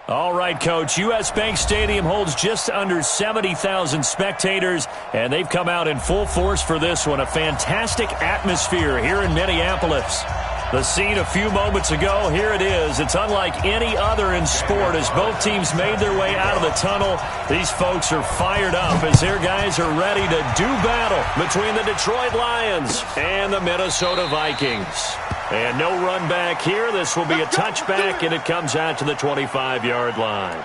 All right, Coach. U.S. Bank Stadium holds just under 70,000 spectators, and they've come out in full force for this one. A fantastic atmosphere here in Minneapolis. The scene a few moments ago, here it is. It's unlike any other in sport as both teams made their way out of the tunnel. These folks are fired up as their guys are ready to do battle between the Detroit Lions and the Minnesota Vikings. And no run back here. This will be a touchback, and it comes out to the 25-yard line.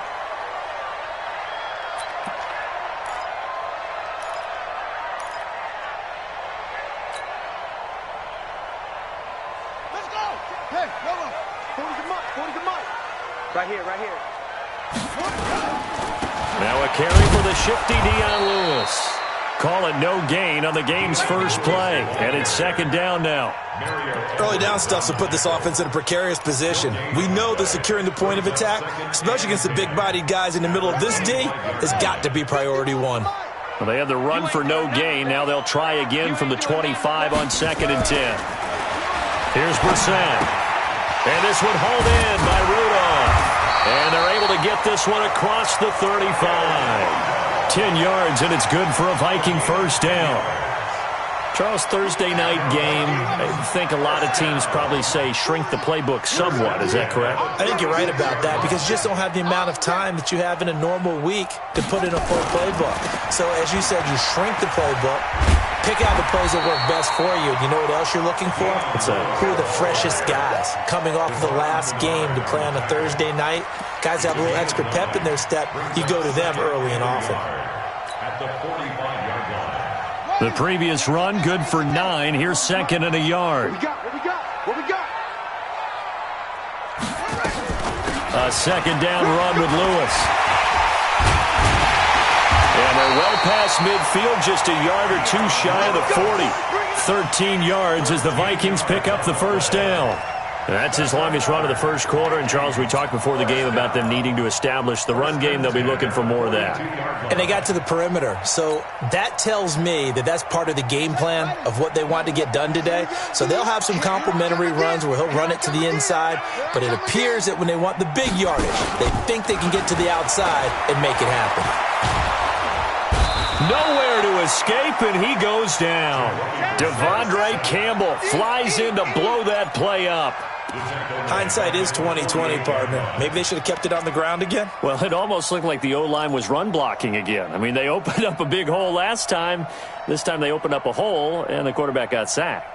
Let's go! Hey, Noah! 40 to Mike. Right here. Now a carry for the shifty Dion Lewis. Call it no gain on the game's first play, and it's second down now. Early down stuff will put this offense in a precarious position. We know that securing the point of attack, especially against the big-bodied guys in the middle of this D, has got to be priority one. Well, they had the run for no gain. Now they'll try again from the 25 on 2nd and 10. Here's Brissett. And this one hauled in by Rudolph. And they're able to get this one across the 35. 10 yards, and it's good for a Viking first down. Charles, Thursday night game, I think a lot of teams probably say shrink the playbook somewhat. Is that correct? I think you're right about that because you just don't have the amount of time that you have in a normal week to put in a full playbook. So as you said, you shrink the playbook, pick out the plays that work best for you. You know what else you're looking for? Who are the freshest guys coming off the last game to play on a Thursday night? Guys have a little extra pep in their step. You go to them early and often. The previous run, good for 9. Here's 2nd and a yard. What we got? A second down run with Lewis. And they're well past midfield, just a yard or two shy of the 40. 13 yards as the Vikings pick up the first down. That's his longest run of the first quarter. And, Charles, we talked before the game about them needing to establish the run game. They'll be looking for more of that. And they got to the perimeter. So that tells me that that's part of the game plan of what they want to get done today. So they'll have some complementary runs where he'll run it to the inside. But it appears that when they want the big yardage, they think they can get to the outside and make it happen. Nowhere to escape, and he goes down. Devondre Campbell flies in to blow that play up. Hindsight is 20/20, partner. Maybe they should have kept it on the ground again. Well, it almost looked like the O-line was run blocking again. I mean, they opened up a big hole last time. This time they opened up a hole, and the quarterback got sacked.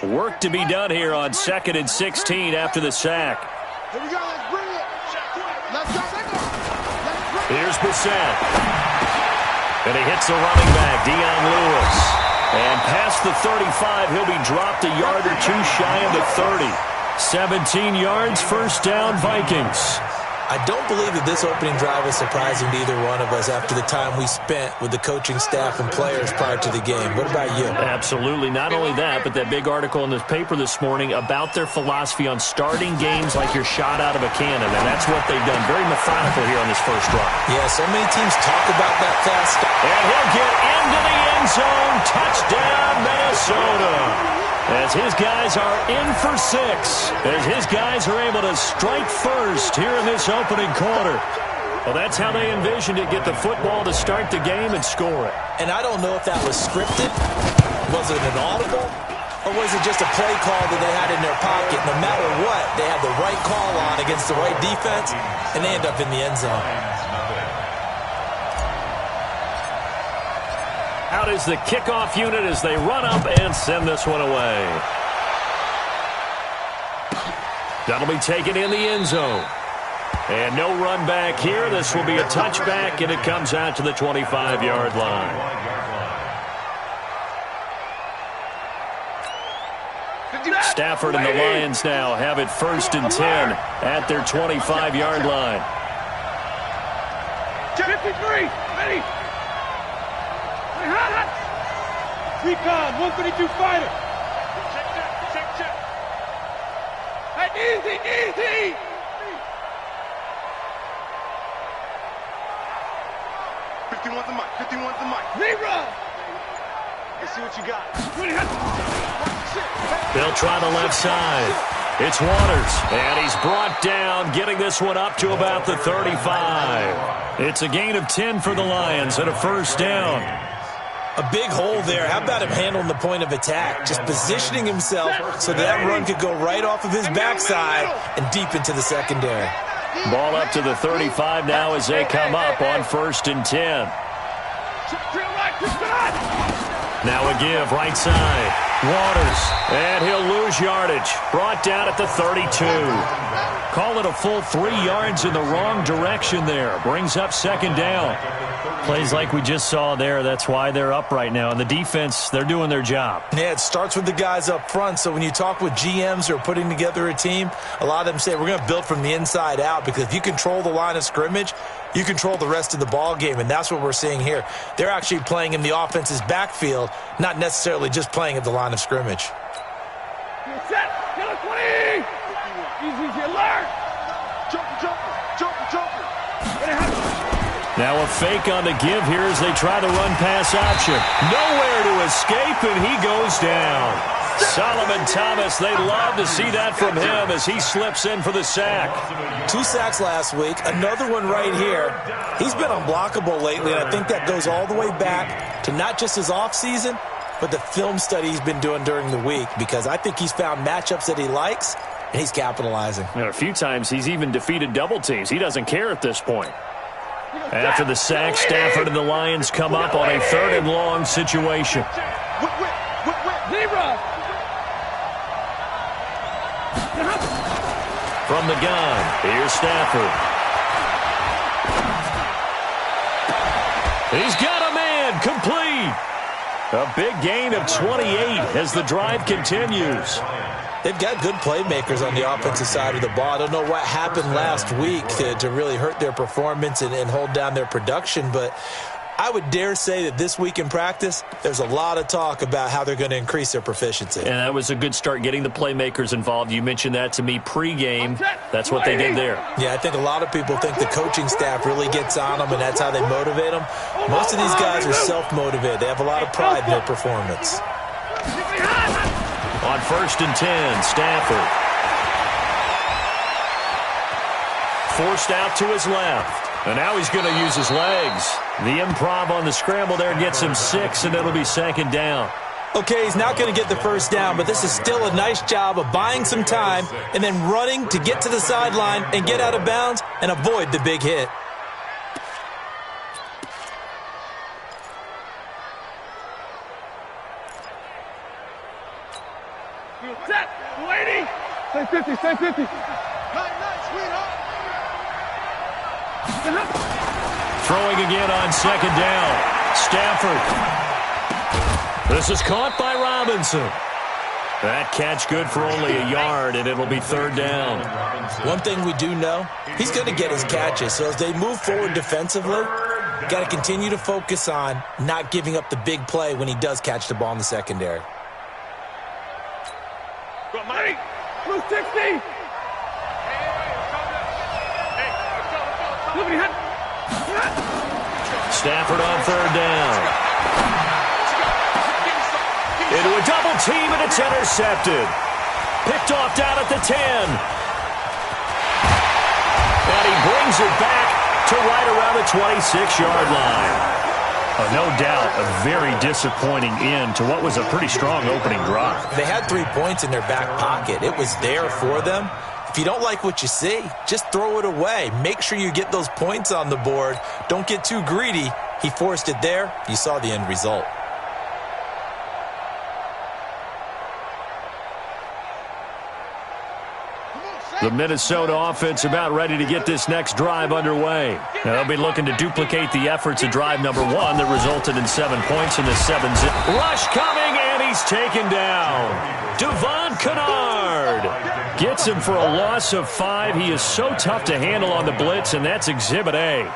Work to be done here on 2nd and 16 after the sack. Here we go, let's bring it. Let's go. Here's Brissett. And he hits the running back, Dion Lewis. And past the 35, he'll be dropped a yard or two shy of the 30. 17 yards, first down, Vikings. I don't believe that this opening drive is surprising to either one of us after the time we spent with the coaching staff and players prior to the game. What about you? Absolutely. Not only that, but that big article in the paper this morning about their philosophy on starting games like you're shot out of a cannon, and that's what they've done. Very methodical here on this first drive. Yeah, so many teams talk about that fast. And he'll get into the end zone. Touchdown, Minnesota. As his guys are in for 6. As his guys are able to strike first here in this opening quarter. Well, that's how they envisioned it. Get the football to start the game and score it. And I don't know if that was scripted. Was it an audible? Or was it just a play call that they had in their pocket? No matter what, they had the right call on against the right defense, and they end up in the end zone. Out is the kickoff unit as they run up and send this one away. That'll be taken in the end zone. And no run back here. This will be a touchback, and it comes out to the 25-yard line. Stafford and the Lions now have it 1st and 10 at their 25-yard line. 53, ready. Recon, 132 fighter. Check. Hey, easy. 51's the mic. Zero. Let's see what you got. They'll try the left side. It's Waters, and he's brought down, getting this one up to about the 35. It's a gain of 10 for the Lions and a first down. A big hole there. How about him handling the point of attack? Just positioning himself so that run could go right off of his backside and deep into the secondary. Ball up to the 35 now as they come up on 1st and 10. Now a give, right side. Waters, and he'll lose yardage. Brought down at the 32. Call it a full 3 yards in the wrong direction there. Brings up 2nd down. Plays like we just saw there. That's why they're up right now. And the defense, they're doing their job. Yeah, it starts with the guys up front. So when you talk with GMs who are putting together a team, a lot of them say we're going to build from the inside out, because if you control the line of scrimmage, you control the rest of the ball game, and that's what we're seeing here. They're actually playing in the offense's backfield, not necessarily just playing at the line of scrimmage. Set, get a 20. Easy, alert. Jumper. Now a fake on the give here as they try the run-pass option. Nowhere to escape, and he goes down. Solomon Thomas, they'd love to see that from him as he slips in for the sack. 2 sacks last week, another one right here. He's been unblockable lately, and I think that goes all the way back to not just his offseason, but the film study he's been doing during the week, because I think he's found matchups that he likes, and he's capitalizing. And a few times he's even defeated double teams. He doesn't care at this point. After the sack, Stafford and the Lions come up on a 3rd and long situation. From the gun, here's Stafford. He's got a man, complete. A big gain of 28 as the drive continues. They've got good playmakers on the offensive side of the ball. I don't know what happened last week to really hurt their performance and hold down their production, but I would dare say that this week in practice, there's a lot of talk about how they're going to increase their proficiency. And that was a good start, getting the playmakers involved. You mentioned that to me pregame. That's what they did there. Yeah, I think a lot of people think the coaching staff really gets on them, and that's how they motivate them. Most of these guys are self-motivated. They have a lot of pride in their performance. On 1st and 10, Stafford. Forced out to his left. And now he's going to use his legs. The improv on the scramble there gets him 6, and it'll be 2nd down. Okay, he's not going to get the first down, but this is still a nice job of buying some time and then running to get to the sideline and get out of bounds and avoid the big hit. Set, waiting. Stay 50. Nice, sweetheart. Throwing again on 2nd down. Stafford. This is caught by Robinson. That catch good for only a yard, and it'll be 3rd down. One thing we do know, he's going to get his catches. So as they move forward defensively, got to continue to focus on not giving up the big play when he does catch the ball in the secondary. Blue 60. Stafford on 3rd down. Into a double team, and it's intercepted. Picked off down at the 10. And he brings it back to right around the 26-yard line. No doubt a very disappointing end to what was a pretty strong opening drive. They had 3 points in their back pocket. It was there for them. If you don't like what you see, just throw it away. Make sure you get those points on the board. Don't get too greedy. He forced it there. You saw the end result. The Minnesota offense about ready to get this next drive underway. Now they'll be looking to duplicate the efforts of drive number 1 that resulted in 7 points in the 7-zip. Rush coming, and he's taken down. Devon Kennard gets him for a loss of 5. He is so tough to handle on the blitz, and that's Exhibit A.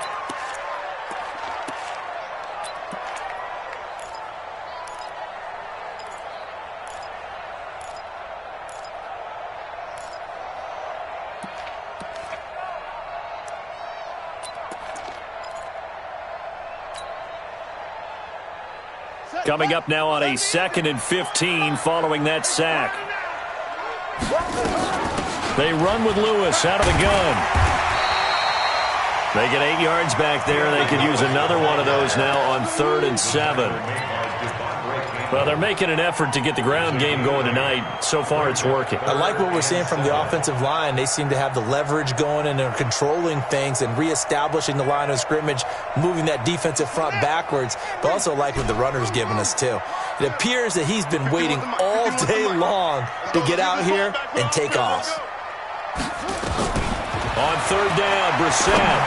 Coming up now on a 2nd and 15 following that sack. They run with Lewis out of the gun. They get 8 yards back there. They could use another one of those now on 3rd and 7. Well, they're making an effort to get the ground game going tonight. So far, it's working. I like what we're seeing from the offensive line. They seem to have the leverage going, and they're controlling things and reestablishing the line of scrimmage, moving that defensive front backwards, but also like what the runner's giving us, too. It appears that he's been waiting all day long to get out here and take off. On 3rd down, Brissett.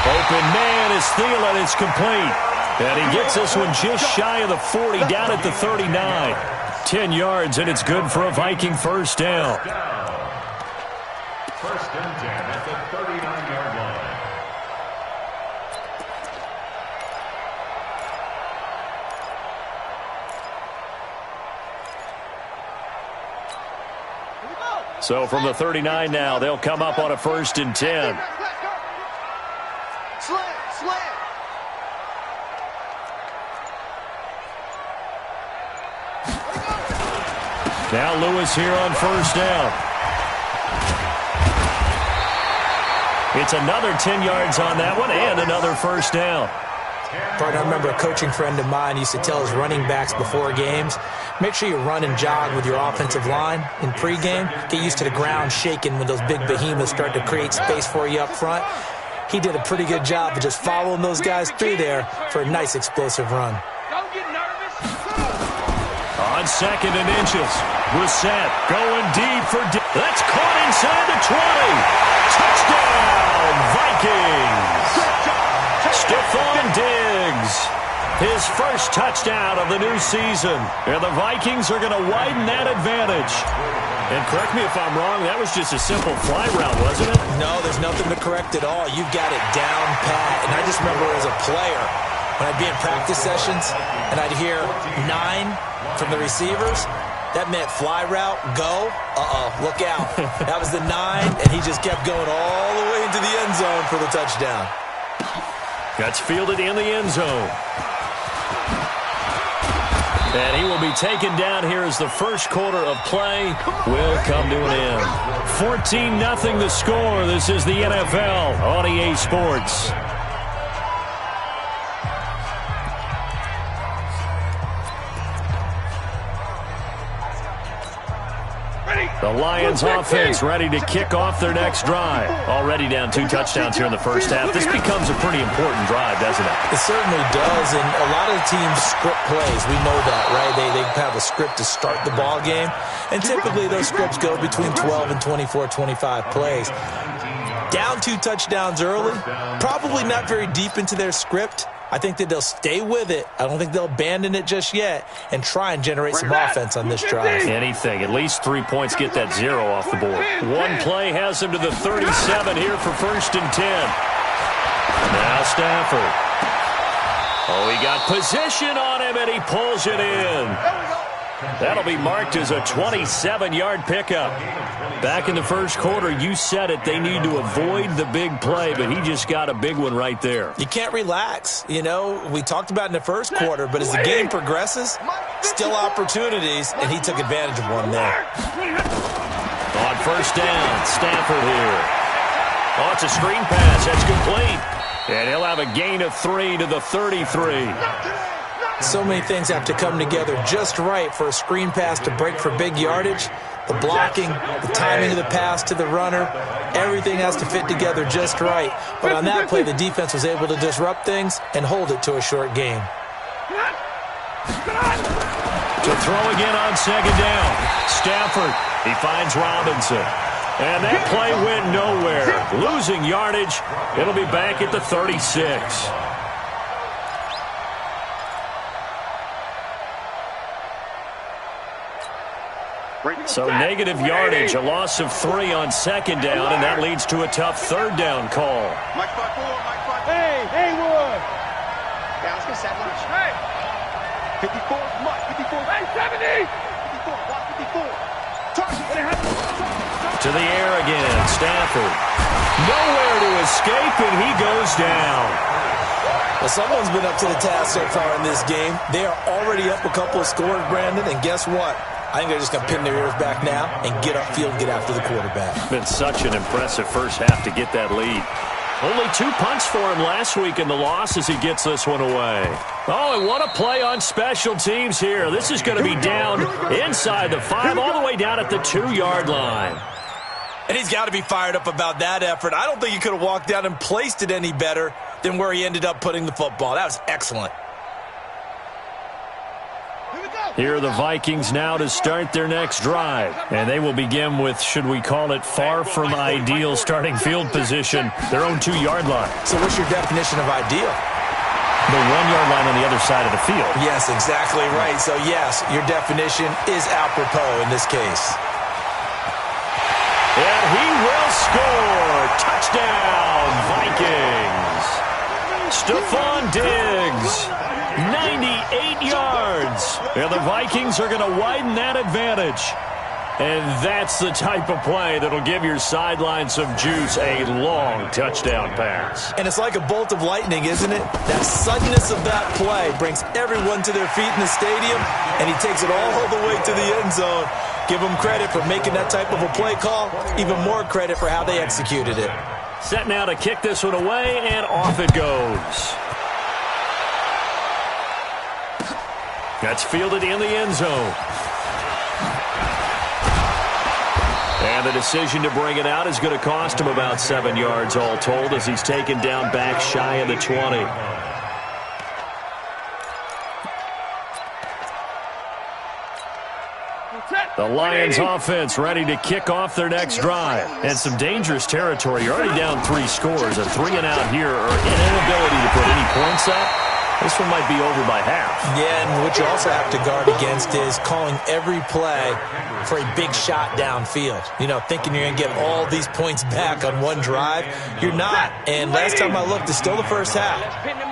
Open man is Thielen. It's complete. And he gets this one just shy of the 40, down at the 39. 10 yards, and it's good for a Viking first down. First and 10 at the 39-yard line. So from the 39 now, they'll come up on a 1st and 10. Slam. Now Lewis here on 1st down. It's another 10 yards on that one and another 1st down. Partner, I remember a coaching friend of mine used to tell his running backs before games, make sure you run and jog with your offensive line in pregame. Get used to the ground shaking when those big behemoths start to create space for you up front. He did a pretty good job of just following those guys through there for a nice explosive run. Don't get nervous. On 2nd and inches, Brissett going deep for that's caught inside the 20. Touchdown, Vikings. Stephon Diggs, his first touchdown of the new season. And the Vikings are going to widen that advantage. And correct me if I'm wrong, that was just a simple fly route, wasn't it? No, there's nothing to correct at all. You've got it down pat. And I just remember as a player, when I'd be in practice sessions and I'd hear 9 from the receivers, that meant fly route, go, look out. That was the 9, and he just kept going all the way into the end zone for the touchdown. That's fielded in the end zone. And he will be taken down here as the first quarter of play will come to an end. 14-0 the score. This is the NFL on EA Sports. The Lions offense ready to kick off their next drive. Already down 2 touchdowns here in the first half. This becomes a pretty important drive, doesn't it? It certainly does, and a lot of the teams script plays. We know that, right? They have a script to start the ball game, and typically those scripts go between 12 and 24, 25 plays. Down 2 touchdowns early, probably not very deep into their script. I think that they'll stay with it. I don't think they'll abandon it just yet and try and generate some offense on this drive. Anything. At least 3 points get that 0 off the board. One play has him to the 37 here for 1st and 10. Now Stafford. Oh, he got position on him, and he pulls it in. That'll be marked as a 27-yard pickup. Back in the first quarter, you said it, they need to avoid the big play, but he just got a big one right there. You can't relax. You know, we talked about in the first quarter, but as the game progresses, still opportunities, and he took advantage of one there. On 1st down, Stafford here. Oh, it's a screen pass. That's complete. And he'll have a gain of 3 to the 33. So many things have to come together just right for a screen pass to break for big yardage. The blocking, the timing of the pass to the runner, everything has to fit together just right. But on that play, the defense was able to disrupt things and hold it to a short game. To throw again on 2nd down. Stafford, he finds Robinson. And that play went nowhere. Losing yardage. It'll be back at the 36. So negative yardage, a loss of 3 on 2nd down, and that leads to a tough 3rd down call. Mike 5-4. Hey, Haywood. Yeah, let's get set lunch. Hey. 54, Mike, 54. Hey, 70. 54, watch 54. To the air again, Stafford. Nowhere to escape, and he goes down. Well, someone's been up to the task so far in this game. They are already up a couple of scores, Brandon, and guess what? I think they're just going to pin their ears back now and get upfield and get after the quarterback. Been such an impressive first half to get that lead. Only 2 punts for him last week in the loss as he gets this one away. Oh, and what a play on special teams here. This is going to be down inside the 5, all the way down at the 2-yard line. And he's got to be fired up about that effort. I don't think he could have walked down and placed it any better than where he ended up putting the football. That was excellent. Here are the Vikings now to start their next drive. And they will begin with, should we call it, far from ideal starting field position, their own 2-yard line. So what's your definition of ideal? The 1-yard line on the other side of the field. Yes, exactly right. So, yes, your definition is apropos in this case. And he will score. Touchdown, Vikings. Stephon Diggs, 98 yards. And the Vikings are going to widen that advantage. And that's the type of play that'll give your sideline some juice, a long touchdown pass. And it's like a bolt of lightning, isn't it? That suddenness of that play brings everyone to their feet in the stadium, and he takes it all the way to the end zone. Give him credit for making that type of a play call, even more credit for how they executed it. Set now to kick this one away, and off it goes. That's fielded in the end zone. And the decision to bring it out is going to cost him about 7 yards all told as he's taken down back shy of the 20. The Lions offense ready to kick off their next drive. And some dangerous territory. You're already down 3 scores. A 3 and out here, or an inability to put any points up. This one might be over by half. Yeah, and what you also have to guard against is calling every play for a big shot downfield. You know, thinking you're going to get all these points back on one drive. You're not. And last time I looked, it's still the first half.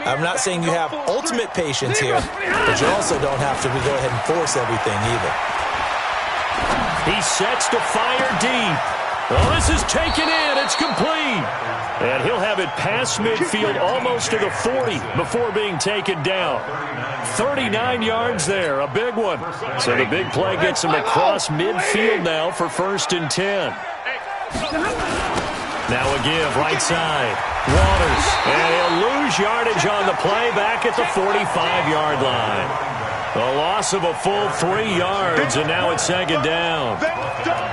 I'm not saying you have ultimate patience here, but you also don't have to go ahead and force everything either. He sets to fire deep. Oh, this is taken in. It's complete. And he'll have it past midfield almost to the 40 before being taken down. 39 yards there, a big one. So the big play gets him across midfield now for 1st and 10. Now a give right side. Waters. And he'll lose yardage on the play back at the 45-yard line. A loss of a full 3 yards, and now it's 2nd down.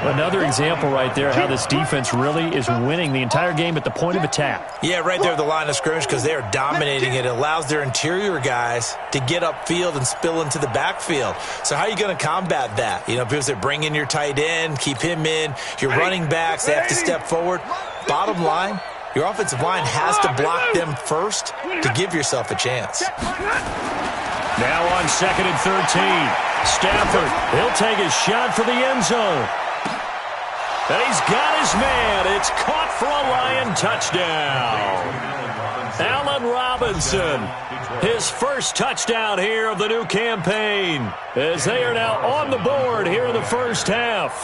Another example right there how this defense really is winning the entire game at the point of attack. Yeah, right there at the line of scrimmage because they are dominating it. It allows their interior guys to get upfield and spill into the backfield. So how are you going to combat that? You know, because they bring in your tight end, keep him in. Your running backs, they have to step forward. Bottom line, your offensive line has to block them first to give yourself a chance. Now on 2nd and 13. Stafford, he'll take his shot for the end zone. And he's got his man. It's caught for a Lion touchdown. Allen Robinson, his first touchdown here of the new campaign, as they are now on the board here in the first half.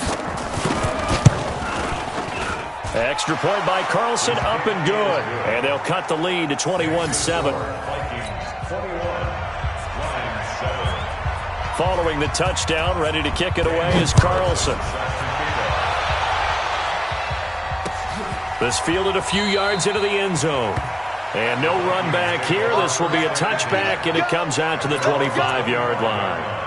Extra point by Carlson, up and good. And they'll cut the lead to 21-7. Following the touchdown, ready to kick it away is Carlson. This fielded a few yards into the end zone. And no run back here. This will be a touchback, and it comes out to the 25-yard line.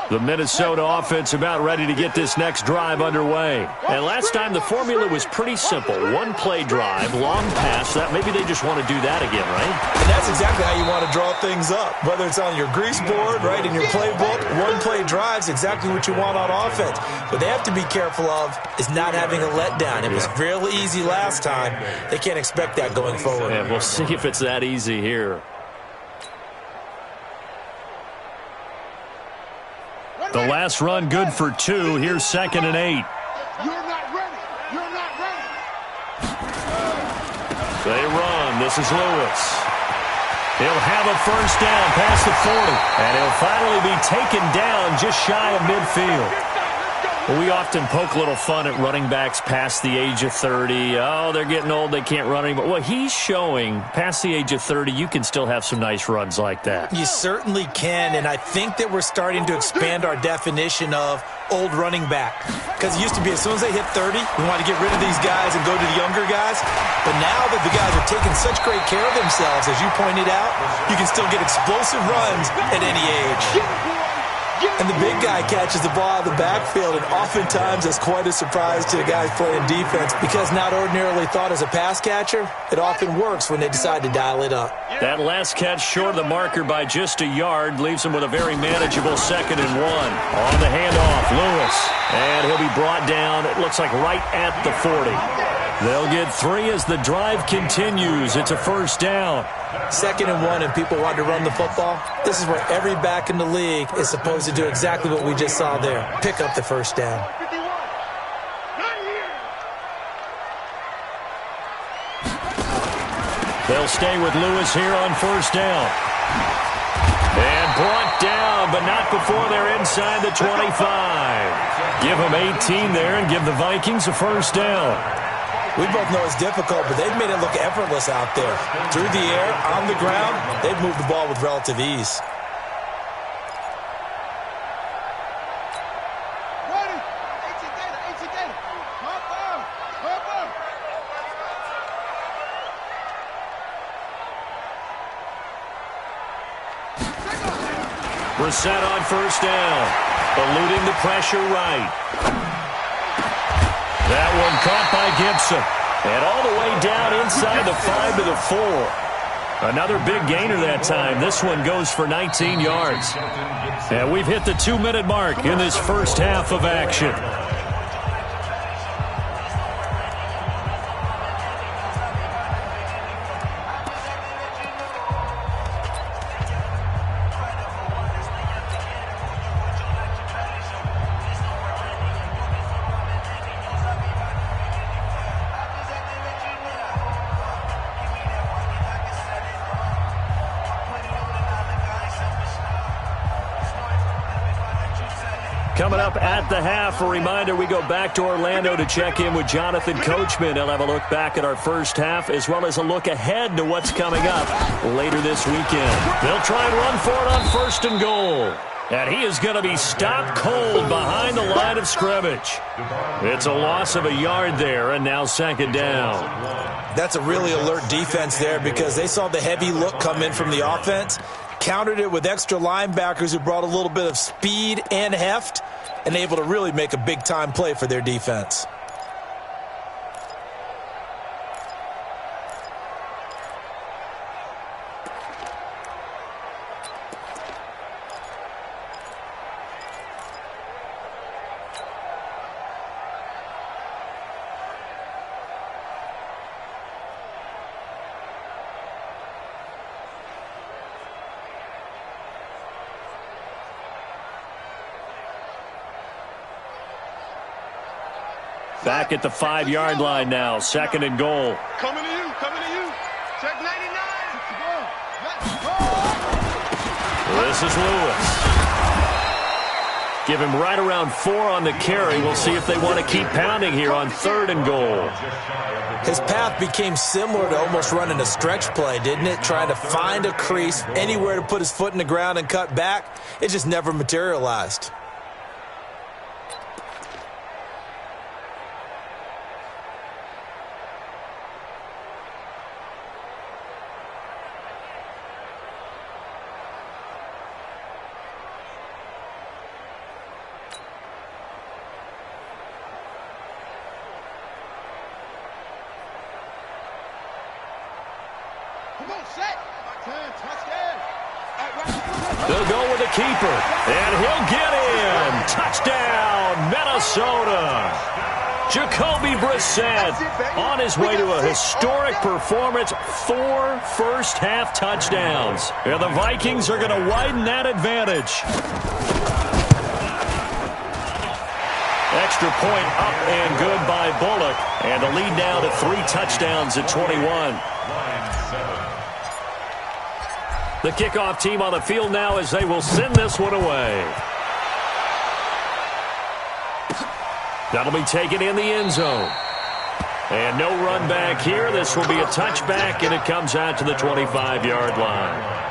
The Minnesota offense about ready to get this next drive underway. And last time the formula was pretty simple. 1-play drive, long pass. That maybe they just want to do that again, right? And that's exactly how you want to draw things up. Whether it's on your grease board, right, in your playbook, 1-play drive's exactly what you want on offense. What they have to be careful of is not having a letdown. It was real easy last time. They can't expect that going forward. And we'll see if it's that easy here. The last run good for 2. Here's 2nd and 8. You're not ready. You're not ready. They run. This is Lewis. He'll have a first down past the 40. And he'll finally be taken down just shy of midfield. Well, we often poke a little fun at running backs past the age of 30. Oh, they're getting old, they can't run anymore. Well, he's showing past the age of 30, you can still have some nice runs like that. You certainly can, and I think that we're starting to expand our definition of old running back. Because it used to be as soon as they hit 30, we want to get rid of these guys and go to the younger guys. But now that the guys are taking such great care of themselves, as you pointed out, you can still get explosive runs at any age. And the big guy catches the ball out of the backfield, and oftentimes that's quite a surprise to the guys playing defense because not ordinarily thought as a pass catcher, it often works when they decide to dial it up. That last catch short of the marker by just a yard leaves him with a very manageable 2nd and 1. On the handoff, Lewis. And he'll be brought down, it looks like right at the 40. They'll get 3 as the drive continues. It's a 1st down. 2nd and 1 and people want to run the football. This is where every back in the league is supposed to do exactly what we just saw there. Pick up the 1st down. They'll stay with Lewis here on 1st down. And brought down, but not before they're inside the 25. Give them 18 there and give the Vikings a 1st down. We both know it's difficult, but they've made it look effortless out there. Through the air, on the ground, they've moved the ball with relative ease. Brissett on 1st down, eluding the pressure right. That one caught by Gibson. And all the way down inside the 5 to the 4. Another big gainer that time. This one goes for 19 yards. And we've hit the 2-minute mark in this first half of action. Coming up at the half, a reminder, we go back to Orlando to check in with Jonathan Coachman. He'll have a look back at our first half as well as a look ahead to what's coming up later this weekend. They'll try and run for it on 1st and goal. And he is going to be stopped cold behind the line of scrimmage. It's a loss of a yard there, and now 2nd down. That's a really alert defense there because they saw the heavy look come in from the offense, countered it with extra linebackers who brought a little bit of speed and heft, and able to really make a big-time play for their defense. Back at the 5-yard line now, 2nd and goal. Coming to you, coming to you. Check 99. This is Lewis. Give him right around 4 on the carry. We'll see if they want to keep pounding here on 3rd and goal. His path became similar to almost running a stretch play, didn't it? Trying to find a crease, anywhere to put his foot in the ground and cut back. It just never materialized. They'll go with the keeper, and he'll get in. Touchdown, Minnesota. Jacoby Brissett on his way to a historic performance, 4 first-half touchdowns. And the Vikings are going to widen that advantage. Extra point up and good by Bullock. And the lead down to 3 touchdowns at 21. The kickoff team on the field now as they will send this one away. That'll be taken in the end zone. And no run back here. This will be a touchback, and it comes out to the 25-yard line.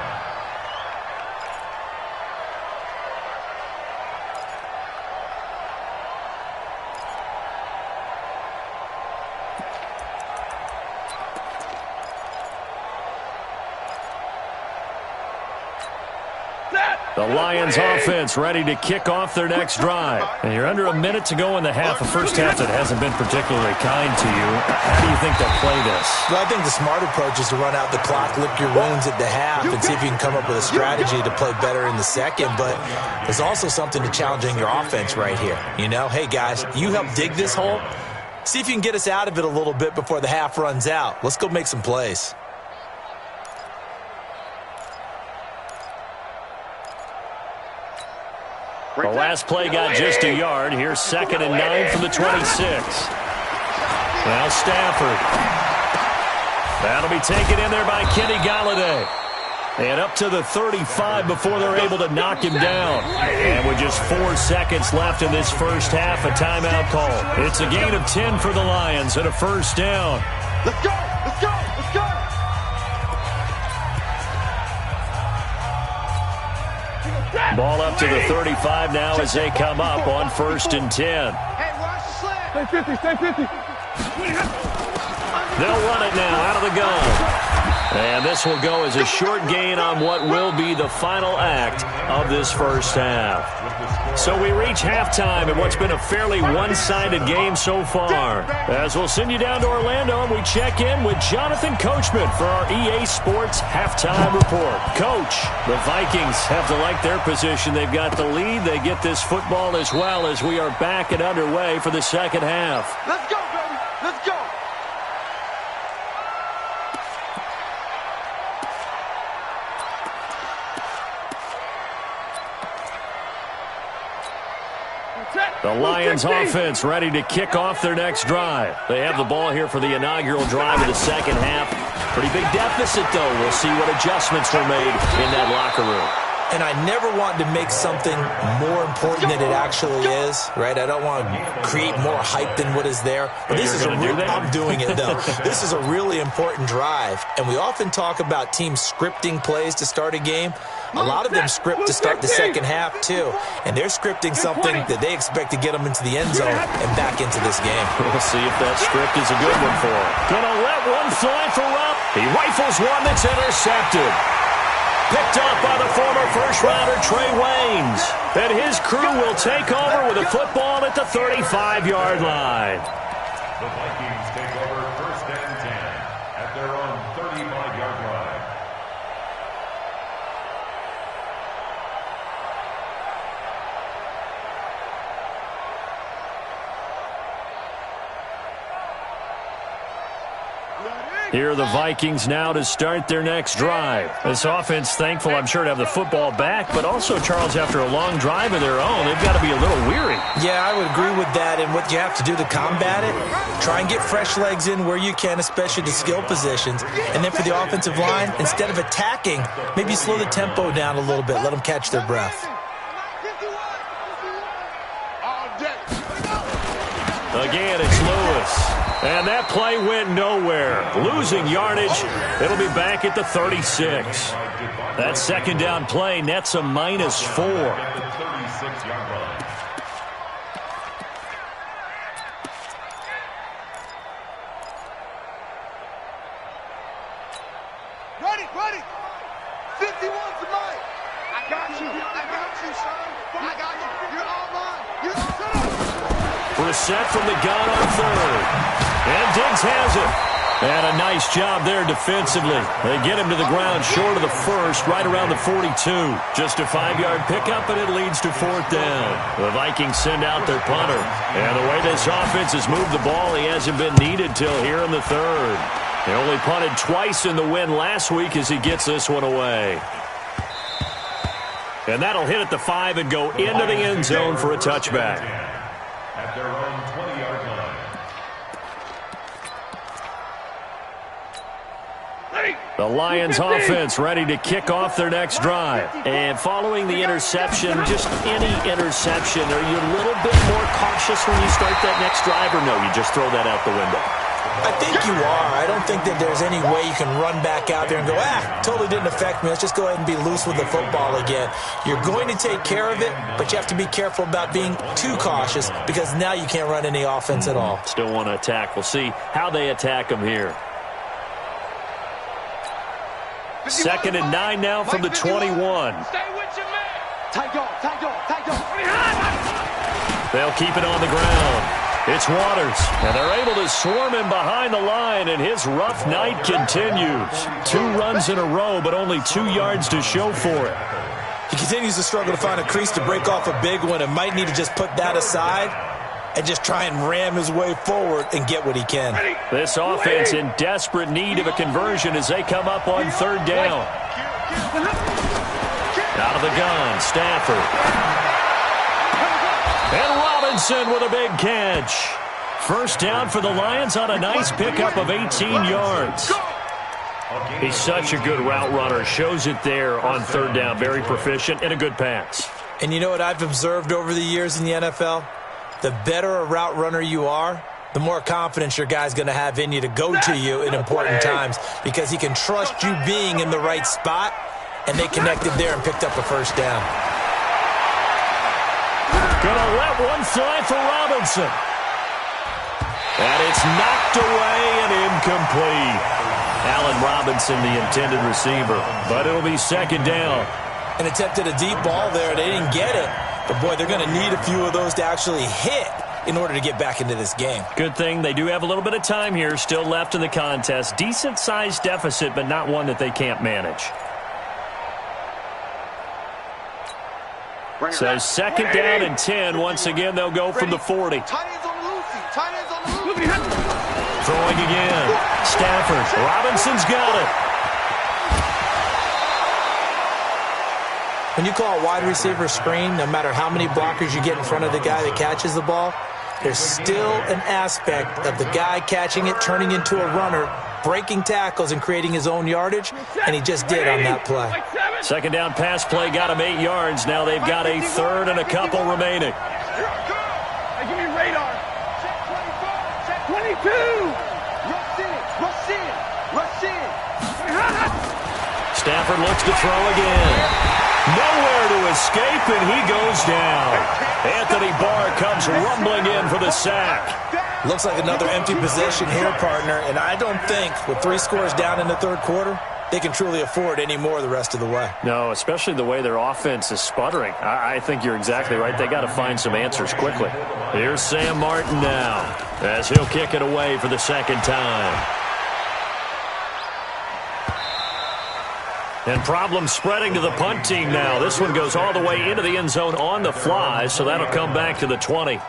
The Lions offense ready to kick off their next drive. And you're under a minute to go in the half, a first half that hasn't been particularly kind to you. How do you think they'll play this? Well, I think the smart approach is to run out the clock, lick your wounds at the half, and see if you can come up with a strategy to play better in the second. But there's also something to challenging your offense right here. You know, hey, guys, you help dig this hole. See if you can get us out of it a little bit before the half runs out. Let's go make some plays. The last play got just a yard. Here's 2nd and 9 from the 26. Now Stafford. That'll be taken in there by Kenny Golladay. And up to the 35 before they're able to knock him down. And with just 4 seconds left in this first half, a timeout call. It's a gain of 10 for the Lions and a first down. Let's go! Let's go! Let's go! Ball up to the 35 now as they come up on 1st and 10. Hey, watch the slant! Stay 50, stay 50. They'll run it now out of the gun. And this will go as a short gain on what will be the final act of this first half. So we reach halftime in what's been a fairly one-sided game so far. As we'll send you down to Orlando and we check in with Jonathan Coachman for our EA Sports Halftime Report. Coach, the Vikings have to like their position. They've got the lead. They get this football as well as we are back and underway for the second half. Let's go, baby! Let's go! The Lions offense ready to kick off their next drive. They have the ball here for the inaugural drive of the second half. Pretty big deficit, though. We'll see what adjustments were made in that locker room. And I never want to make something more important than it actually is, right? I don't want to create more hype than what is there. But this is I'm doing it, though. This is a really important drive. And we often talk about teams scripting plays to start a game. A lot of them script to start the second half, too. And they're scripting something that they expect to get them into the end zone and back into this game. We'll see if that script is a good one for him. Gonna let one fly for Rupp. He rifles one that's intercepted. Picked off by the former first-rounder Trey Waynes. And his crew will take over with a football at the 35-yard line. The Vikings take over 1st and 10 at their own 35-yard line. Here are the Vikings now to start their next drive. This offense thankful, I'm sure, to have the football back, but also, Charles, after a long drive of their own, they've got to be a little weary. Yeah, I would agree with that, and what you have to do to combat it, try and get fresh legs in where you can, especially the skill positions. And then for the offensive line, instead of attacking, maybe slow the tempo down a little bit, let them catch their breath. Again, it's Lewis. And that play went nowhere. Losing yardage. It'll be back at the 36. That second down play nets a -4. Ready! 51's the mic. I got you, son. I got you. You're all mine. You're all mine. Brissett from the gun on 3rd. And Diggs has it. And a nice job there defensively. They get him to the ground short of the first, right around the 42. Just a 5-yard pickup, and it leads to 4th down. The Vikings send out their punter. And the way this offense has moved the ball, he hasn't been needed till here in the 3rd. They only punted twice in the win last week as he gets this one away. And that'll hit at the 5 and go into the end zone for a touchback. At their own 20-yard line. Ready! The Lions offense ready to kick off their next drive. And following the interception, just any interception, are you a little bit more cautious when you start that next drive, or no, you just throw that out the window? I think you are. I don't think that there's any way you can run back out there and go, totally didn't affect me. Let's just go ahead and be loose with the football again. You're going to take care of it, but you have to be careful about being too cautious because now you can't run any offense at all. Still want to attack. We'll see how they attack them here. 2nd and 9 now from the 21. Stay with your man. Tight dog. They'll keep it on the ground. It's Waters, and they're able to swarm him behind the line, and his rough night continues. 2 runs in a row, but only 2 yards to show for it. He continues to struggle to find a crease to break off a big one and might need to just put that aside and just try and ram his way forward and get what he can. This offense in desperate need of a conversion as they come up on 3rd down. Out of the gun, Stafford. And Robinson with a big catch. 1st down for the Lions on a nice pickup of 18 yards. He's such a good route runner. Shows it there on 3rd down. Very proficient and a good pass. And you know what I've observed over the years in the NFL? The better a route runner you are, the more confidence your guy's going to have in you to go to you in important times because he can trust you being in the right spot, and they connected there and picked up a 1st down. Gonna let one fly for Robinson. And it's knocked away and incomplete. Allen Robinson, the intended receiver. But it'll be 2nd down. And attempted a deep ball there. They didn't get it. But, boy, they're going to need a few of those to actually hit in order to get back into this game. Good thing they do have a little bit of time here still left in the contest. Decent-sized deficit, but not one that they can't manage. So 2nd down and 10. Once again, they'll go from the 40. Throwing again. Stafford. Robinson's got it. When you call a wide receiver screen, no matter how many blockers you get in front of the guy that catches the ball, there's still an aspect of the guy catching it, turning into a runner, breaking tackles and creating his own yardage, and he just did on that play. 2nd down pass play got him 8 yards. Now they've got a 3rd and a couple remaining. Hey, give me radar. Check 24. Check 22. Rush in. Stafford looks to throw again. Nowhere to escape, and he goes down. Anthony Barr comes rumbling in for the sack. Looks like another empty possession here, partner, and I don't think with 3 scores down in the 3rd quarter, they can truly afford any more the rest of the way. No, especially the way their offense is sputtering. I think you're exactly right. They got to find some answers quickly. Here's Sam Martin now as he'll kick it away for the 2nd time. And problems spreading to the punt team now. This one goes all the way into the end zone on the fly, so that'll come back to the 20.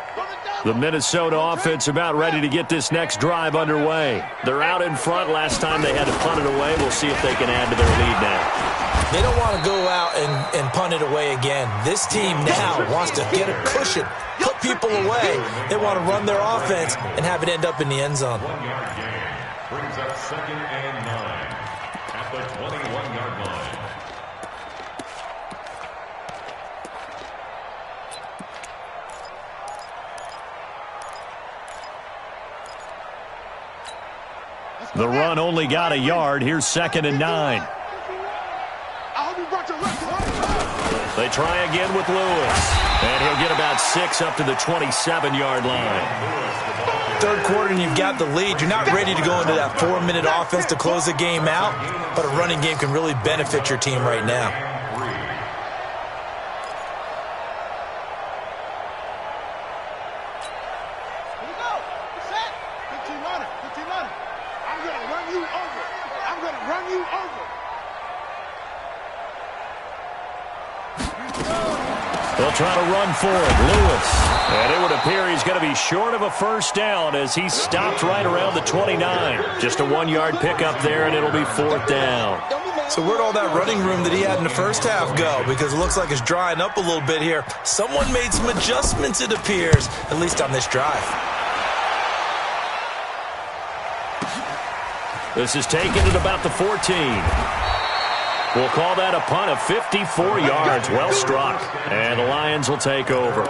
The Minnesota offense about ready to get this next drive underway. They're out in front. Last time they had to punt it away. We'll see if they can add to their lead now. They don't want to go out and punt it away again. This team now wants to get a cushion, put people away. They want to run their offense and have it end up in the end zone. 1 yard gain brings up 2nd and 9 at the 21-yard line. The run only got a yard. Here's 2nd and 9. They try again with Lewis. And he'll get about 6 up to the 27-yard line. 3rd quarter and you've got the lead. You're not ready to go into that 4-minute offense to close the game out, but a running game can really benefit your team right now. They'll try to run for it. Lewis. And it would appear he's going to be short of a 1st down as he stopped right around the 29. Just a 1-yard pickup there, and it'll be 4th down. So where'd all that running room that he had in the 1st half go? Because it looks like it's drying up a little bit here. Someone made some adjustments, it appears, at least on this drive. This is taken at about the 14. We'll call that a punt of 54 yards. Well struck. And the Lions will take over.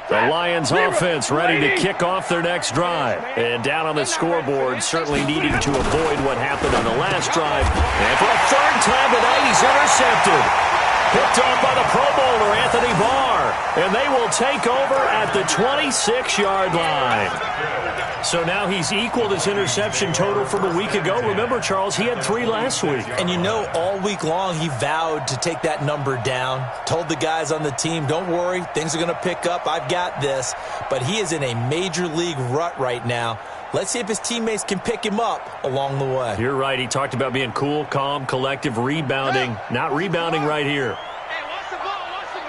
The Lions offense ready to kick off their next drive. And down on the scoreboard, certainly needing to avoid what happened on the last drive. And for a third time tonight, he's intercepted. Picked off by the Pro Bowler, Anthony Barr. And they will take over at the 26-yard line. So now he's equaled his interception total from a week ago. Remember, Charles, he had 3 last week. And you know, all week long he vowed to take that number down. Told the guys on the team, don't worry, things are going to pick up. I've got this. But he is in a major league rut right now. Let's see if his teammates can pick him up along the way. You're right. He talked about being cool, calm, collective, rebounding. Not rebounding right here. Hey, watch the ball, watch the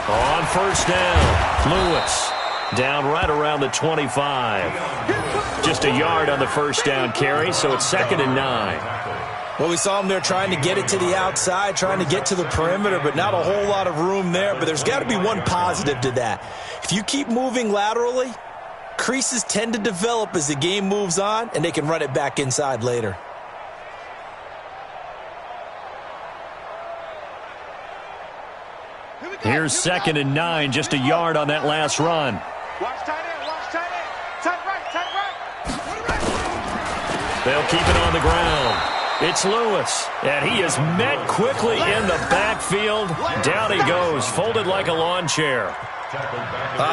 ball. On first down, Lewis down right around the 25. Just a yard on the first down carry, so it's 2nd and 9. Well, we saw him there trying to get it to the outside, trying to get to the perimeter, but not a whole lot of room there. But there's got to be one positive to that. If you keep moving laterally, creases tend to develop as the game moves on, and they can run it back inside later. Here's 2nd and 9, just a yard on that last run. Watch tight end, watch tight end. Tight right, tight right. They'll keep it on the ground. It's Lewis, and he is met quickly in the backfield. Down he goes, folded like a lawn chair.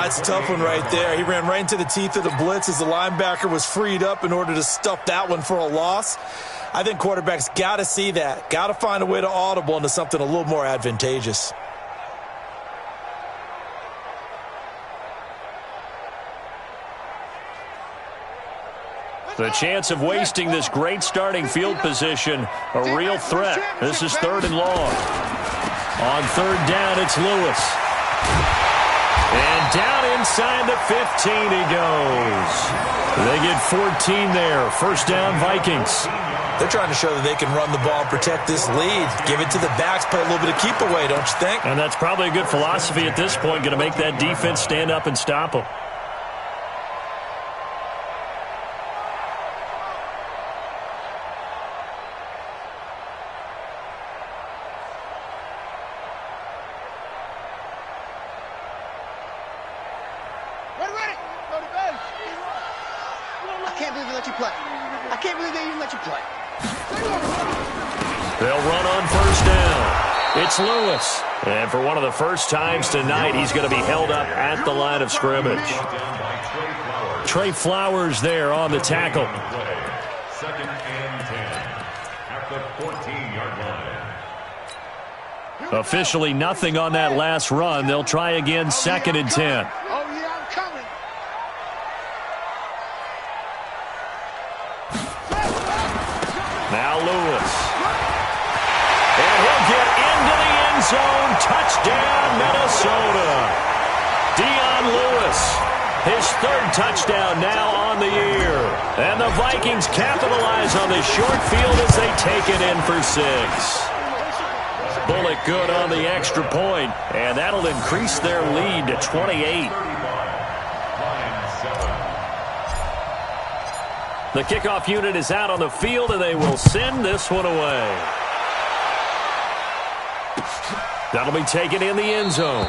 It's a tough one right there. He ran right into the teeth of the blitz as the linebacker was freed up in order to stuff that one for a loss. I think quarterbacks got to see that. Got to find a way to audible into something a little more advantageous. The chance of wasting this great starting field position, a real threat. This is 3rd and long. On 3rd down, it's Lewis. And down inside the 15 he goes. They get 14 there. First down, Vikings. They're trying to show that they can run the ball and protect this lead. Give it to the backs, play a little bit of keep away, don't you think? And that's probably a good philosophy at this point, going to make that defense stand up and stop them. They'll run on first down. It's Lewis. And for one of the first times tonight, he's going to be held up at the line of scrimmage. Trey Flowers there on the tackle. 2nd and 10 at the 14-yard line. Officially nothing on that last run. They'll try again, 2nd and 10. Oh, yeah, I'm coming. Now Lewis. And he'll get into the end zone. Touchdown, Minnesota. Dion Lewis, his 3rd touchdown now on the year. And the Vikings capitalize on the short field as they take it in for 6. Bullock good on the extra point, and that'll increase their lead to 28. The kickoff unit is out on the field, and they will send this one away. That'll be taken in the end zone.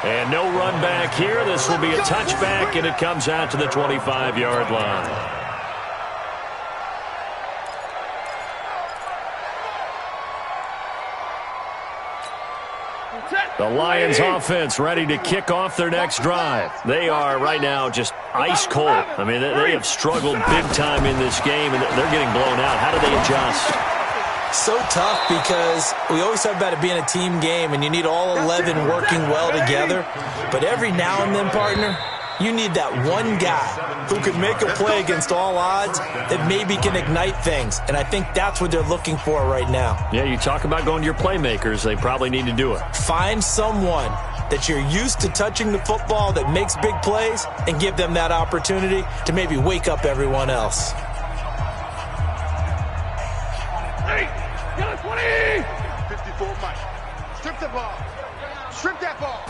And no run back here. This will be a touchback, and it comes out to the 25-yard line. The Lions offense ready to kick off their next drive. They are right now just ice cold. I mean, they have struggled big time in this game, and they're getting blown out. How do they adjust? So tough because we always talk about it being a team game, and you need all 11 working well together. But every now and then, partner, you need that one guy who can make a play against all odds that maybe can ignite things. And I think that's what they're looking for right now. Yeah, you talk about going to your playmakers. They probably need to do it. Find someone that you're used to touching the football that makes big plays and give them that opportunity to maybe wake up everyone else. 54 Mike. Strip the ball. Strip that ball.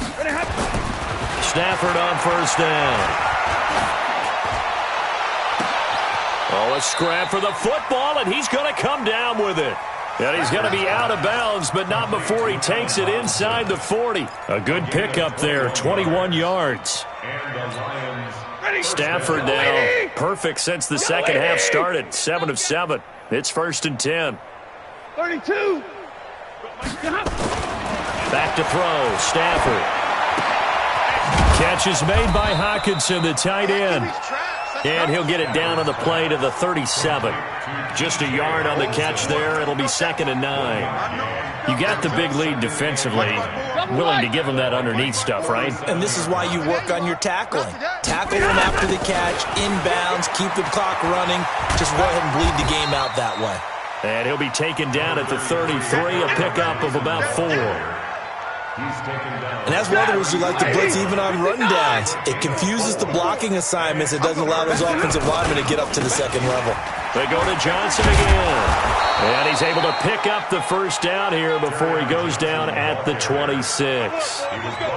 Stafford on first down. Oh, a scrap for the football, and he's going to come down with it. And he's going to be out of bounds, but not before he takes it inside the 40. A good pickup there, 21 yards. Stafford now perfect since the second half started, 7 of 7. It's 1st and 10. 32. Back to throw, Stafford. Catch is made by Hockenson, the tight end. And he'll get it down on the play to the 37. Just a yard on the catch there. It'll be 2nd and 9. You got the big lead defensively. Willing to give him that underneath stuff, right? And this is why you work on your tackling. Tackle him after the catch, inbounds, keep the clock running. Just go ahead and bleed the game out that way. And he'll be taken down at the 33, a pickup of about 4. And that's one of the reasons you like to blitz even on run downs. It confuses the blocking assignments. It doesn't allow those offensive linemen to get up to the second level. They go to Johnson again. And he's able to pick up the first down here before he goes down at the 26.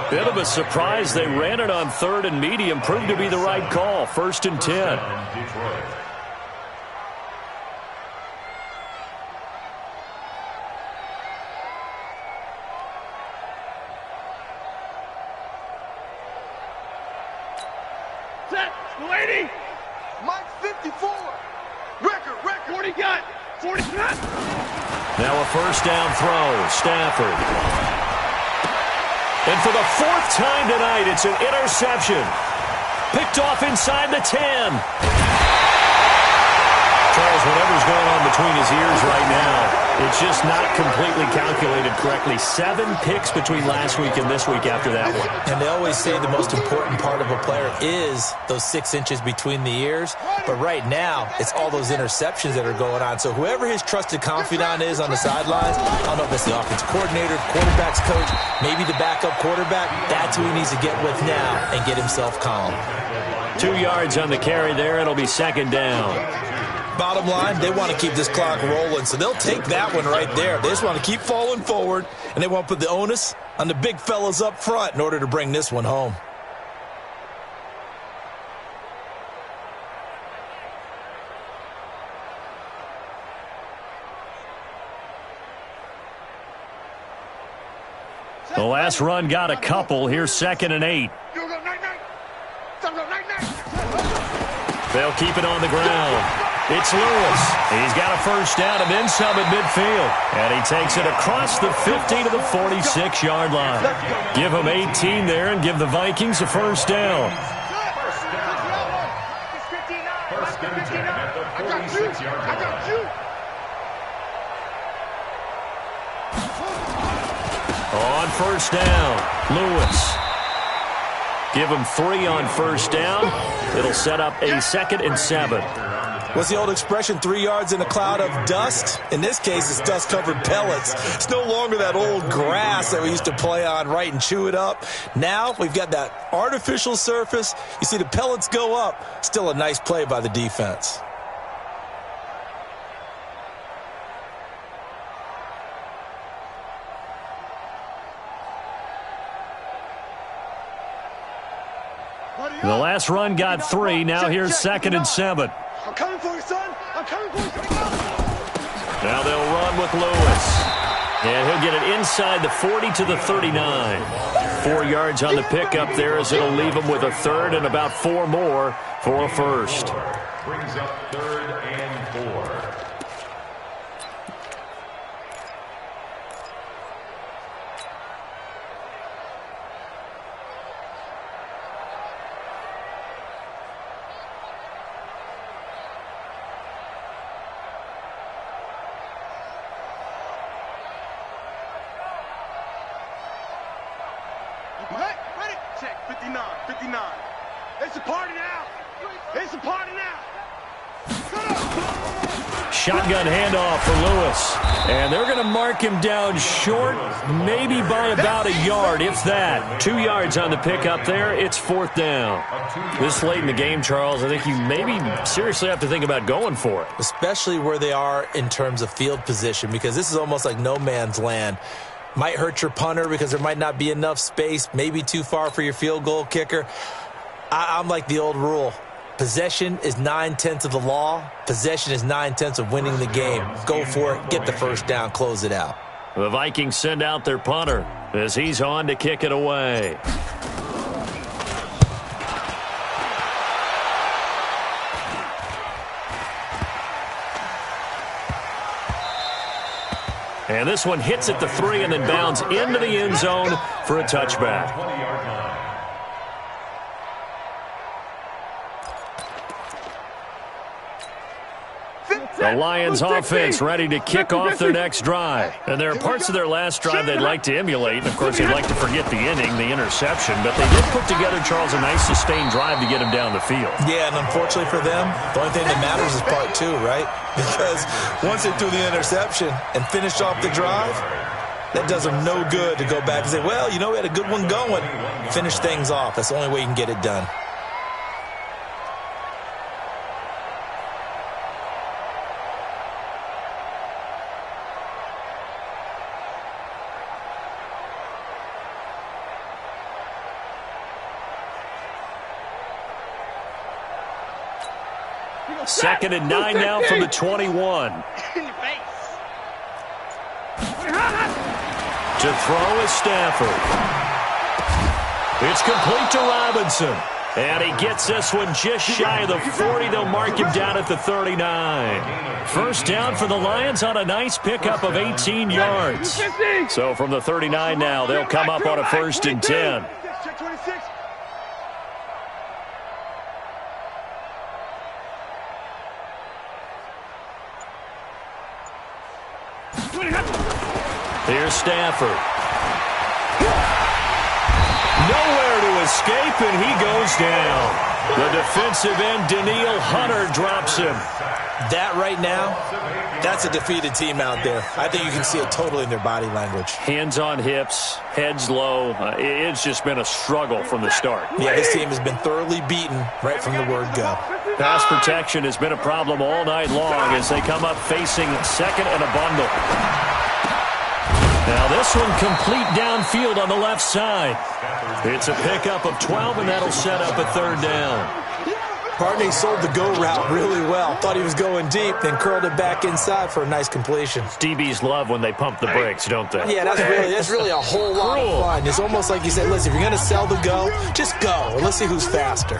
Bit of a surprise. They ran it on 3rd and medium. Proved to be the right call. 1st and 10. Mike 54. Record. What he got? 40. Now a first down throw. Stafford. And for the 4th time tonight, it's an interception. Picked off inside the 10. Charles, whatever's going on between his ears right now, it's just not completely calculated correctly. 7 picks between last week and this week after that one. And they always say the most important part of a player is those 6 inches between the ears. But right now, it's all those interceptions that are going on. So whoever his trusted confidant is on the sidelines, I don't know if it's the offensive coordinator, quarterback's coach, maybe the backup quarterback, that's who he needs to get with now and get himself calm. 2 yards on the carry there. It'll be 2nd down. Bottom line, they want to keep this clock rolling, so they'll take that one right there. They just want to keep falling forward, and they want to put the onus on the big fellas up front in order to bring this one home. The last run got a couple. Here's 2nd and 8. They'll keep it on the ground. It's Lewis. He's got a first down and then some at midfield. And he takes it across the 50 to the 46-yard line. Give him 18 there and give the Vikings a first down. First and 10 at the 46-yard line. On first down, Lewis. Give him 3 on first down. It'll set up a 2nd and 7. What's the old expression, 3 yards in a cloud of dust? In this case, it's dust-covered pellets. It's no longer that old grass that we used to play on, right, and chew it up. Now we've got that artificial surface. You see the pellets go up. Still a nice play by the defense. The last run got 3. Now here's 2nd and 7. I'm coming for you, son. I'm coming for you. Now they'll run with Lewis. And he'll get it inside the 40 to the 39. 4 yards on the pickup there as it'll leave him with a 3rd and about 4 more for a first. Brings up 3rd and 4. Ready? Check. 59. It's a party now. It's a party now. Shut up. Shotgun handoff for Lewis. And they're going to mark him down short, maybe by about a yard, if that. 2 yards on the pickup there. It's 4th down. This late in the game, Charles, I think you maybe seriously have to think about going for it. Especially where they are in terms of field position, because this is almost like no man's land. Might hurt your punter because there might not be enough space, maybe too far for your field goal kicker. I'm like the old rule. Possession is 9/10 of the law. Possession is 9/10 of winning the game. Go for it. Get the first down. Close it out. The Vikings send out their punter as he's on to kick it away. And this one hits at the 3 and then bounds into the end zone for a touchback. The Lions offense ready to kick off their next drive. And there are parts of their last drive they'd like to emulate. And, of course, they'd like to forget the ending, the interception. But they did put together, Charles, a nice sustained drive to get him down the field. Yeah, and unfortunately for them, the only thing that matters is part 2, right? Because once they threw the interception and finished off the drive, that does them no good to go back and say, well, you know, we had a good one going. Finish things off. That's the only way you can get it done. Second and 9 now from the 21. To throw is Stafford. It's complete to Robinson. And he gets this one just shy of the 40. They'll mark him down at the 39. First down for the Lions on a nice pickup of 18 yards. So from the 39 now, they'll come up on a 1st and 10. Here's Stafford. Nowhere to escape, and he goes down. The defensive end, Daniil Hunter, drops him. That right now, that's a defeated team out there. I think you can see it totally in their body language. Hands on hips, heads low. It's just been a struggle from the start. Yeah, this team has been thoroughly beaten right from the word go. Pass protection has been a problem all night long as they come up facing second and a bundle. Now this one complete downfield on the left side. It's a pickup of 12, and that'll set up a 3rd down. Partney sold the go route really well. Thought he was going deep, then curled it back inside for a nice completion. DBs love when they pump the brakes, don't they? Yeah, that's really a whole lot of fun. It's almost like you said, listen, if you're going to sell the go, just go. And let's see who's faster.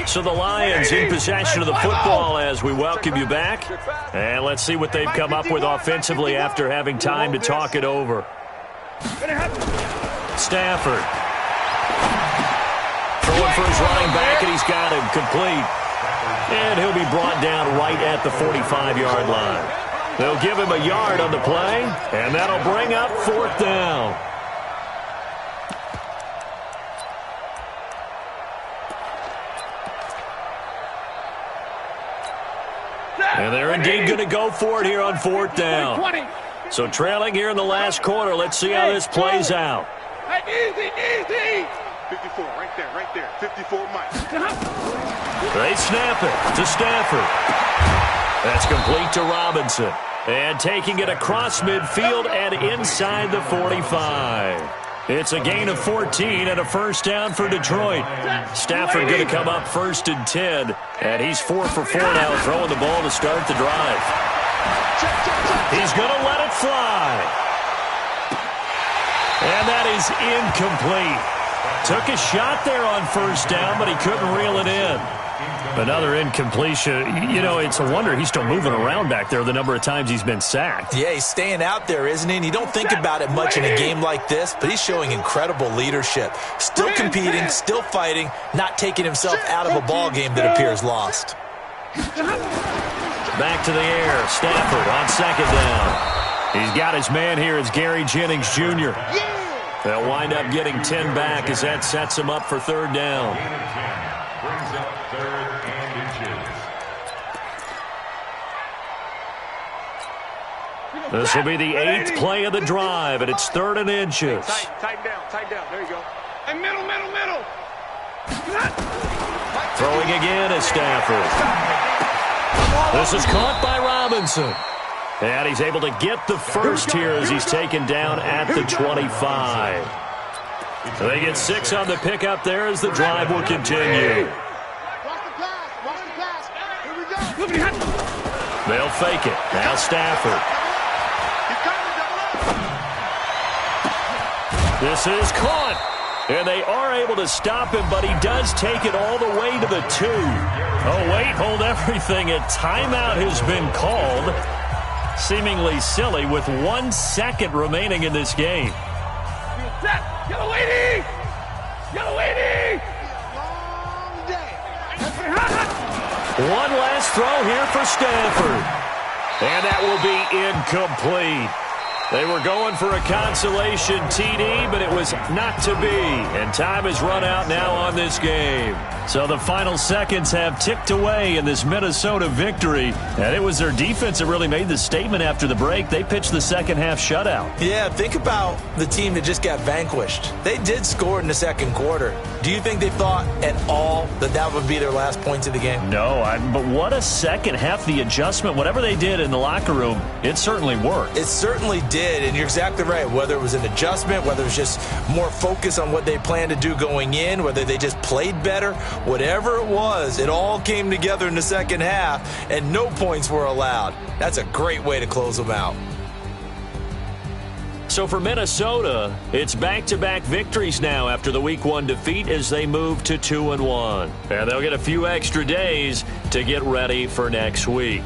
So the Lions in possession of the football as we welcome you back. And let's see what they've come up with offensively after having time to talk it over. Stafford. Throwing for his running back, and he's got him complete. And he'll be brought down right at the 45-yard line. They'll give him a yard on the play, and that'll bring up 4th down. And they're indeed going to go for it here on 4th down. So trailing here in the last quarter. Let's see how this plays out. Easy. 54, right there. 54, Mike. They snap it to Stafford. That's complete to Robinson. And taking it across midfield and inside the 45. It's a gain of 14 and a 1st down for Detroit. Stafford going to come up 1st and 10. And he's 4 for 4 now, throwing the ball to start the drive. He's going to let it fly. And that is incomplete. Took a shot there on 1st down, but he couldn't reel it in. Another incompletion. You know, it's a wonder he's still moving around back there the number of times he's been sacked. Yeah, he's staying out there, isn't he? And you don't think about it much in a game like this, but he's showing incredible leadership. Still competing, still fighting, not taking himself out of a ball game that appears lost. Back to the air. Stafford on 2nd down. He's got his man here. It's Gary Jennings Jr. They'll wind up getting 10 back as that sets them up for third down. Gain of 10 brings up 3rd and inches. This will be the 8th play of the drive, and it's 3rd and inches. Tighten down. There you go. And middle. Throwing again is Stafford. This is caught by Robinson. And he's able to get the first here as he's taken down at the 25. So they get 6 on the pickup there as the drive will continue. They'll fake it. Now Stafford. This is caught. And they are able to stop him, but he does take it all the way to the 2. Oh, wait, hold everything. A timeout has been called. Seemingly silly with 1 second remaining in this game. Yellow lady! One last throw here for Stafford. And that will be incomplete. They were going for a consolation TD, but it was not to be. And time has run out now on this game. So the final seconds have ticked away in this Minnesota victory. And it was their defense that really made the statement after the break. They pitched the second half shutout. Yeah, think about the team that just got vanquished. They did score in the second quarter. Do you think they thought at all that that would be their last points of the game? No, but what a second half. The adjustment, whatever they did in the locker room, it certainly worked. It certainly did, and you're exactly right. Whether it was an adjustment, whether it was just more focus on what they planned to do going in, whether they just played better, whatever it was, it all came together in the second half, and no points were allowed. That's a great way to close them out. So for Minnesota, it's back-to-back victories now after the Week 1 defeat as they move to 2-1. And they'll get a few extra days to get ready for next week.